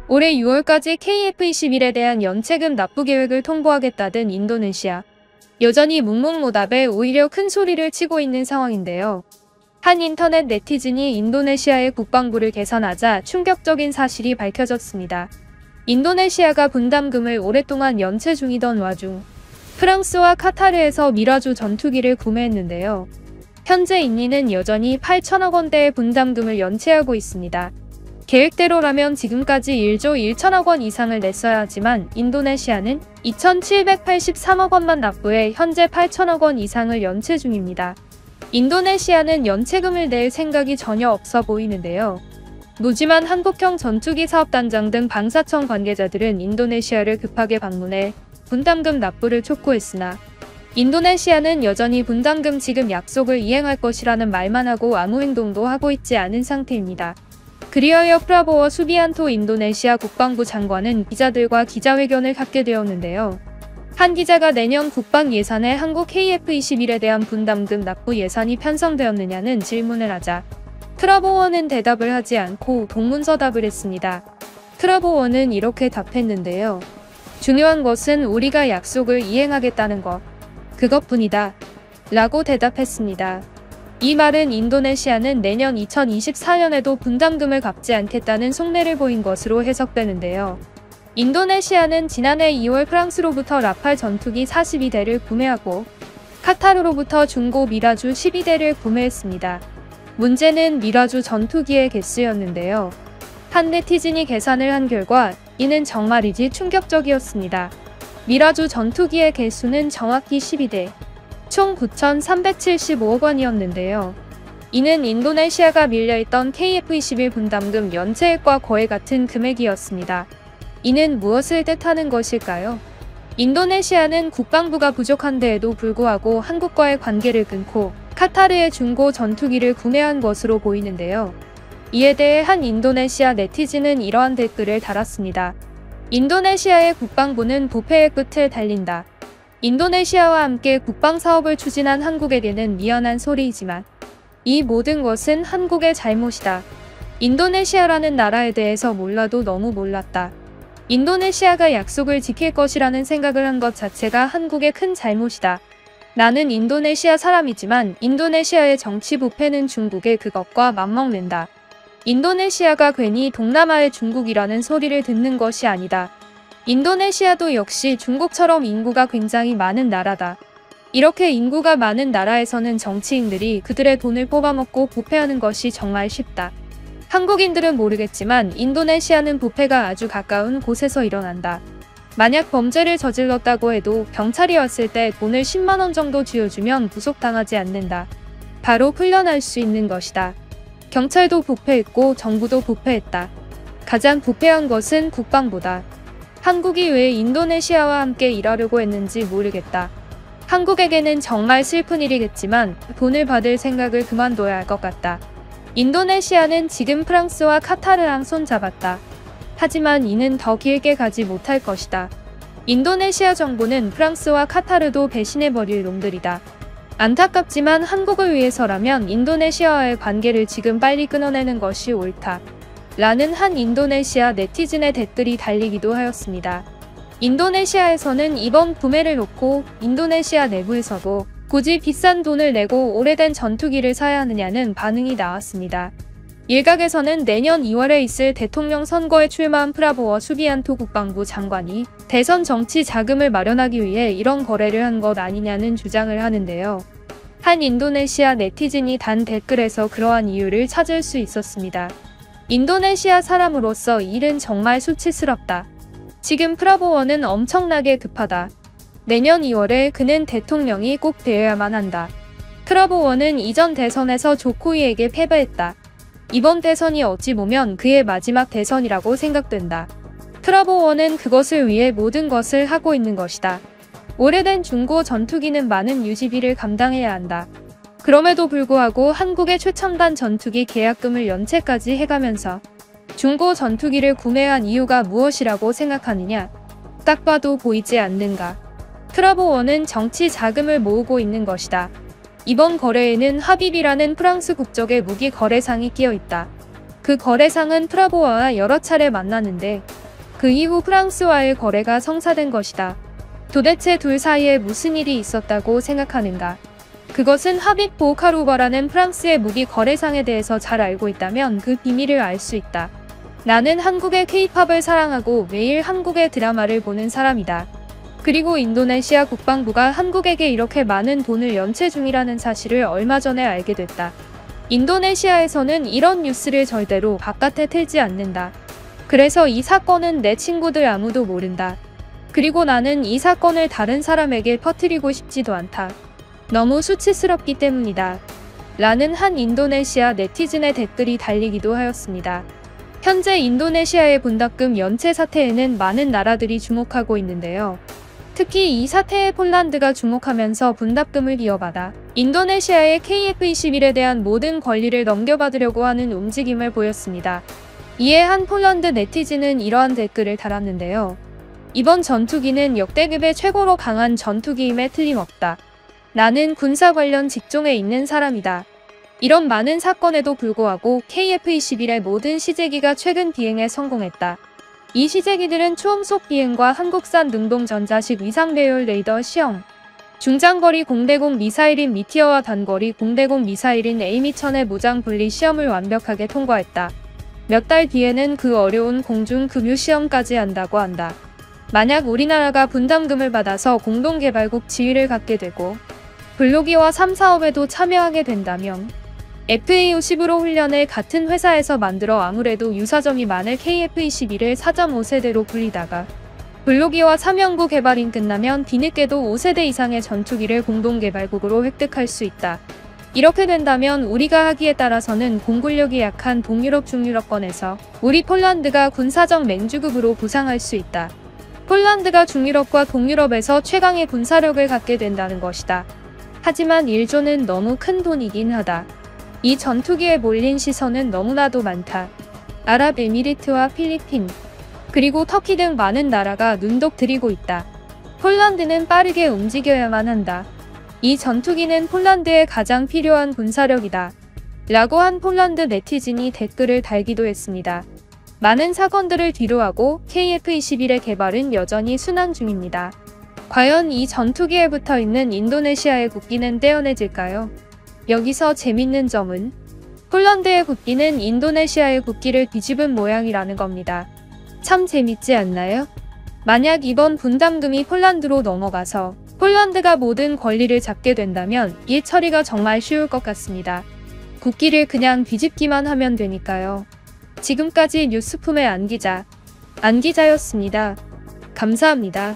올해 6월까지 KF-21에 대한 연체금 납부 계획을 통보하겠다던 인도네시아. 여전히 묵묵모답에 오히려 큰 소리를 치고 있는 상황인데요. 한 인터넷 네티즌이 인도네시아의 국방부를 개선하자 충격적인 사실이 밝혀졌습니다. 인도네시아가 분담금을 오랫동안 연체 중이던 와중 프랑스와 카타르에서 미라주 전투기를 구매했는데요. 현재 인니는 여전히 8천억 원대의 분담금을 연체하고 있습니다. 계획대로라면 지금까지 1조 1천억 원 이상을 냈어야 하지만 인도네시아는 2,783억 원만 납부해 현재 8천억 원 이상을 연체 중입니다. 인도네시아는 연체금을 낼 생각이 전혀 없어 보이는데요. 노지만 한국형 전투기 사업단장 등 방사청 관계자들은 인도네시아를 급하게 방문해 분담금 납부를 촉구했으나 인도네시아는 여전히 분담금 지급 약속을 이행할 것이라는 말만 하고 아무 행동도 하고 있지 않은 상태입니다. 그리하여 프라보워 수비안토 인도네시아 국방부 장관은 기자들과 기자회견을 갖게 되었는데요. 한 기자가 내년 국방 예산에 한국 KF-21에 대한 분담금 납부 예산이 편성되었느냐는 질문을 하자 프라보워는 대답을 하지 않고 동문서답을 했습니다. 프라보워는 이렇게 답했는데요. 중요한 것은 우리가 약속을 이행하겠다는 것, 그것뿐이다 라고 대답했습니다. 이 말은 인도네시아는 내년 2024년에도 분담금을 갚지 않겠다는 속내를 보인 것으로 해석되는데요. 인도네시아는 지난해 2월 프랑스로부터 라팔 전투기 42대를 구매하고 카타르로부터 중고 미라주 12대를 구매했습니다. 문제는 미라주 전투기의 개수였는데요. 한 네티즌이 계산을 한 결과 이는 정말이지 충격적이었습니다. 미라주 전투기의 개수는 정확히 12대, 총 9,375억 원이었는데요. 이는 인도네시아가 밀려있던 KF-21 분담금 연체액과 거의 같은 금액이었습니다. 이는 무엇을 뜻하는 것일까요? 인도네시아는 국방부가 부족한 데에도 불구하고 한국과의 관계를 끊고 카타르의 중고 전투기를 구매한 것으로 보이는데요. 이에 대해 한 인도네시아 네티즌은 이러한 댓글을 달았습니다. 인도네시아의 국방부는 부패의 끝을 달린다. 인도네시아와 함께 국방사업을 추진한 한국에게는 미안한 소리이지만 이 모든 것은 한국의 잘못이다. 인도네시아라는 나라에 대해서 몰라도 너무 몰랐다. 인도네시아가 약속을 지킬 것이라는 생각을 한 것 자체가 한국의 큰 잘못이다. 나는 인도네시아 사람이지만 인도네시아의 정치 부패는 중국의 그것과 맞먹는다. 인도네시아가 괜히 동남아의 중국이라는 소리를 듣는 것이 아니다. 인도네시아도 역시 중국처럼 인구가 굉장히 많은 나라다. 이렇게 인구가 많은 나라에서는 정치인들이 그들의 돈을 뽑아먹고 부패하는 것이 정말 쉽다. 한국인들은 모르겠지만 인도네시아는 부패가 아주 가까운 곳에서 일어난다. 만약 범죄를 저질렀다고 해도 경찰이 왔을 때 돈을 10만 원 정도 쥐어주면 구속당하지 않는다. 바로 풀려날 수 있는 것이다. 경찰도 부패했고 정부도 부패했다. 가장 부패한 것은 국방부다. 한국이 왜 인도네시아와 함께 일하려고 했는지 모르겠다. 한국에게는 정말 슬픈 일이겠지만 돈을 받을 생각을 그만둬야 할 것 같다. 인도네시아는 지금 프랑스와 카타르랑 손잡았다. 하지만 이는 더 길게 가지 못할 것이다. 인도네시아 정부는 프랑스와 카타르도 배신해버릴 놈들이다. 안타깝지만 한국을 위해서라면 인도네시아와의 관계를 지금 빨리 끊어내는 것이 옳다. 라는 한 인도네시아 네티즌의 댓글이 달리기도 하였습니다. 인도네시아에서는 이번 구매를 놓고 인도네시아 내부에서도 굳이 비싼 돈을 내고 오래된 전투기를 사야 하느냐는 반응이 나왔습니다. 일각에서는 내년 2월에 있을 대통령 선거에 출마한 프라보워 수비안토 국방부 장관이 대선 정치 자금을 마련하기 위해 이런 거래를 한 것 아니냐는 주장을 하는데요. 한 인도네시아 네티즌이 단 댓글에서 그러한 이유를 찾을 수 있었습니다. 인도네시아 사람으로서 이 일은 정말 수치스럽다. 지금 프라보워는 엄청나게 급하다. 내년 2월에 그는 대통령이 꼭 되어야만 한다. 프라보워는 이전 대선에서 조코이에게 패배했다. 이번 대선이 어찌 보면 그의 마지막 대선이라고 생각된다. 프라보워는 그것을 위해 모든 것을 하고 있는 것이다. 오래된 중고 전투기는 많은 유지비를 감당해야 한다. 그럼에도 불구하고 한국의 최첨단 전투기 계약금을 연체까지 해가면서 중고 전투기를 구매한 이유가 무엇이라고 생각하느냐? 딱 봐도 보이지 않는가? 프라보워는 정치 자금을 모으고 있는 것이다. 이번 거래에는 하비비라는 프랑스 국적의 무기 거래상이 끼어 있다. 그 거래상은 프라보워와 여러 차례 만나는데 그 이후 프랑스와의 거래가 성사된 것이다. 도대체 둘 사이에 무슨 일이 있었다고 생각하는가? 그것은 하빅 보카루버라는 프랑스의 무기 거래상에 대해서 잘 알고 있다면 그 비밀을 알 수 있다. 나는 한국의 K-팝을 사랑하고 매일 한국의 드라마를 보는 사람이다. 그리고 인도네시아 국방부가 한국에게 이렇게 많은 돈을 연체 중이라는 사실을 얼마 전에 알게 됐다. 인도네시아에서는 이런 뉴스를 절대로 바깥에 틀지 않는다. 그래서 이 사건은 내 친구들 아무도 모른다. 그리고 나는 이 사건을 다른 사람에게 퍼뜨리고 싶지도 않다. 너무 수치스럽기 때문이다. 라는 한 인도네시아 네티즌의 댓글이 달리기도 하였습니다. 현재 인도네시아의 분담금 연체 사태에는 많은 나라들이 주목하고 있는데요. 특히 이 사태에 폴란드가 주목하면서 분담금을 이어받아 인도네시아의 KF-21에 대한 모든 권리를 넘겨받으려고 하는 움직임을 보였습니다. 이에 한 폴란드 네티즌은 이러한 댓글을 달았는데요. 이번 전투기는 역대급의 최고로 강한 전투기임에 틀림없다. 나는 군사 관련 직종에 있는 사람이다. 이런 많은 사건에도 불구하고 KF-21의 모든 시제기가 최근 비행에 성공했다. 이 시제기들은 초음속 비행과 한국산 능동전자식 위상배열 레이더 시험, 중장거리 공대공 미사일인 미티어와 단거리 공대공 미사일인 에이미천의 무장 분리 시험을 완벽하게 통과했다. 몇 달 뒤에는 그 어려운 공중 급유 시험까지 한다고 한다. 만약 우리나라가 분담금을 받아서 공동개발국 지위를 갖게 되고 블로기와 3, 4업에도 참여하게 된다면 FA-50으로 훈련을 같은 회사에서 만들어 아무래도 유사점이 많을 KF-21을 4.5세대로 불리다가 블로기와 3연구 개발이 끝나면 뒤늦게도 5세대 이상의 전투기를 공동개발국으로 획득할 수 있다. 이렇게 된다면 우리가 하기에 따라서는 공군력이 약한 동유럽 중유럽권에서 우리 폴란드가 군사적 맹주국으로 부상할 수 있다. 폴란드가 중유럽과 동유럽에서 최강의 군사력을 갖게 된다는 것이다. 하지만 1조는 너무 큰 돈이긴 하다. 이 전투기에 몰린 시선은 너무나도 많다. 아랍에미리트와 필리핀, 그리고 터키 등 많은 나라가 눈독 들이고 있다. 폴란드는 빠르게 움직여야만 한다. 이 전투기는 폴란드에 가장 필요한 군사력이다. 라고 한 폴란드 네티즌이 댓글을 달기도 했습니다. 많은 사건들을 뒤로하고 KF-21의 개발은 여전히 순항 중입니다. 과연 이 전투기에 붙어있는 인도네시아의 국기는 떼어내질까요? 여기서 재밌는 점은 폴란드의 국기는 인도네시아의 국기를 뒤집은 모양이라는 겁니다. 참 재밌지 않나요? 만약 이번 분담금이 폴란드로 넘어가서 폴란드가 모든 권리를 잡게 된다면 일 처리가 정말 쉬울 것 같습니다. 국기를 그냥 뒤집기만 하면 되니까요. 지금까지 뉴스품의 안기자였습니다. 감사합니다.